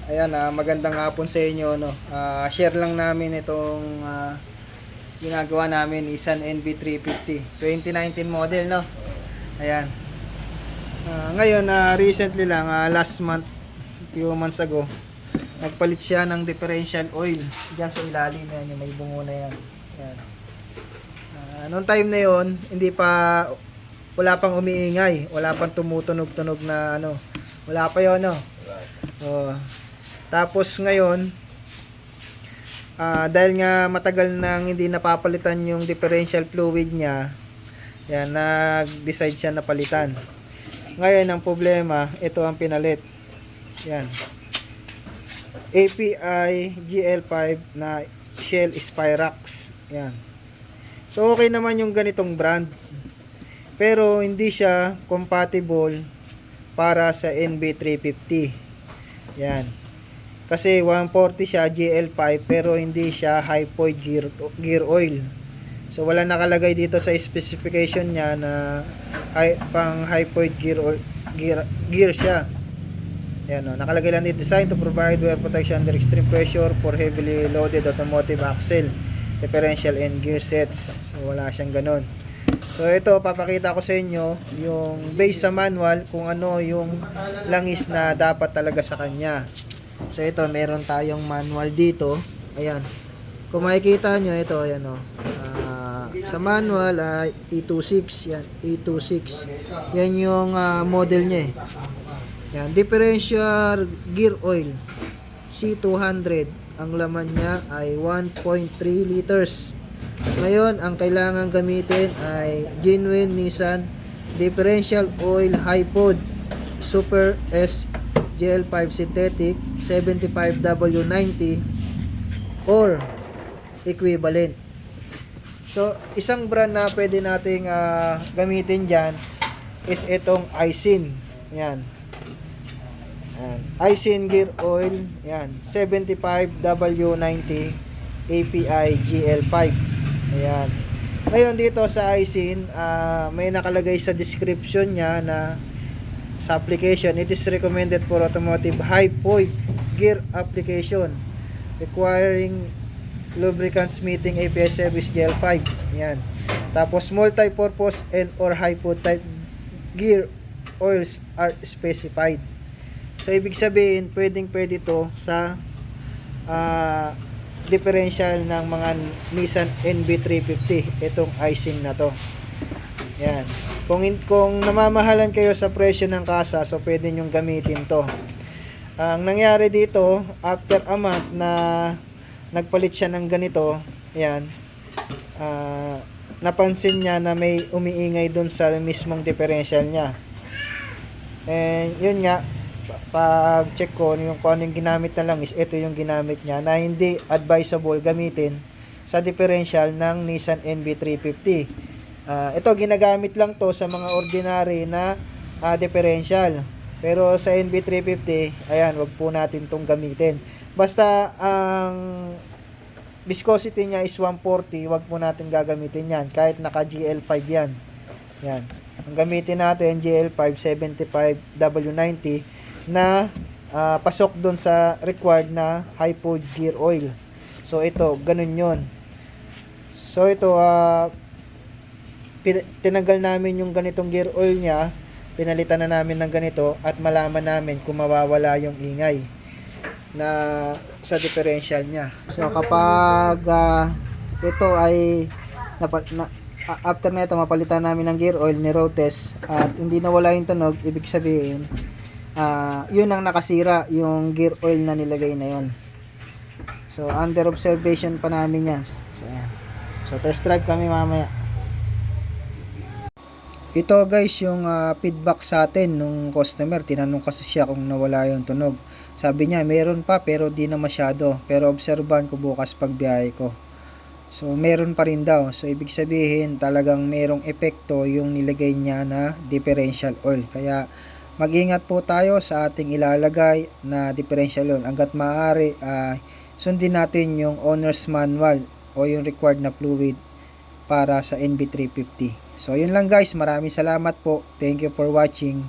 Ayan, magandang hapon sa inyo, no. Share lang namin itong ginagawa namin, Nissan NV350 2019 model, no. Ayan. Ngayon, recently lang, last month, few months ago, nagpalit siya ng differential oil diyan sa ilalim. Yan, yung may bungo na yan. Ayan. Noong time na yon, wala pang umiingay, wala pang tumutunog-tunog na ano, wala pa yon, no. Oh. Tapos ngayon, dahil nga matagal nang hindi napapalitan yung differential fluid niya, yan, nag-decide siya na palitan. Ngayon, ang problema, ito ang pinalit. Yan. API GL5 na Shell Spirax. Yan. So, okay naman yung ganitong brand. Pero, hindi siya compatible para sa NV350. Yan. Kasi 140 siya GL5 pero hindi siya hypoid gear oil. So wala nakalagay dito sa specification niya na pang hypoid gear siya. Ayan, nakalagay lang dito, designed to provide wear protection under extreme pressure for heavily loaded automotive axle, differential and gear sets. So wala siyang ganun. So ito, papakita ko sa inyo yung base sa manual kung ano yung langis na dapat talaga sa kanya. So ito, meron tayong manual dito. Ayan. Kung makikita nyo, ito, ayan o. Sa manual, E26. Yan, E26. Yan yung model niya eh. Yan, differential gear oil. C200. Ang laman niya ay 1.3 liters. Ngayon, ang kailangan gamitin ay genuine Nissan differential oil hypod Super S GL5 synthetic 75W90 or equivalent. So, isang brand na pwede nating gamitin dyan is itong Aisin. Yan. Aisin gear oil. Yan. 75W90 API GL5. Ayan. Ngayon dito sa Aisin, may nakalagay sa description niya na sa application, it is recommended for automotive hypoid gear application requiring lubricants meeting API service GL5. Yan. Tapos multi-purpose and or hypoid type gear oils are specified. So ibig sabihin, pwede to sa differential ng mga Nissan NV350, itong Aisin na to. Yan. Kung namamahalan kayo sa presyo ng kasa, so pwede nyong gamitin to. Ang nangyari dito, after a month na nagpalit siya ng ganito, yan, napansin niya na may umiingay dun sa mismong differential niya. And yun nga, pag check ko kung ano yung ginamit na lang is ito yung ginamit niya na hindi advisable gamitin sa differential ng Nissan NV350. Ito ginagamit lang to sa mga ordinary na differential. Pero sa NV350, ayan, wag po natin tong gamitin. Basta ang viscosity niya is 140, wag po natin gagamitin yan kahit naka GL5 yan. Yan. Ang gamitin natin GL5 75W90 na pasok doon sa required na hypoid gear oil. So ito, ganun yon. So ito, tinanggal namin yung ganitong gear oil niya, pinalitan na namin ng ganito at malaman namin kung mawawala yung ingay na sa differential niya. So kapag ito ay after na ito mapalitan namin ng gear oil ni road test at hindi nawala yung tunog, ibig sabihin yun ang nakasira, yung gear oil na nilagay na yun. So under observation pa namin yan. So ayan. So test drive kami mamaya. Ito guys yung feedback sa atin nung customer. Tinanong kasi siya kung nawala yung tunog. Sabi niya meron pa pero di na masyado. Pero obserbahan ko bukas pag biyahe ko. So meron pa rin daw. So ibig sabihin talagang merong epekto yung nilagay niya na differential oil. Kaya mag-ingat po tayo sa ating ilalagay na differential oil. Hanggat maaari sundin natin yung owner's manual o yung required na fluid para sa NV350. So yun lang guys, maraming salamat po. Thank you for watching.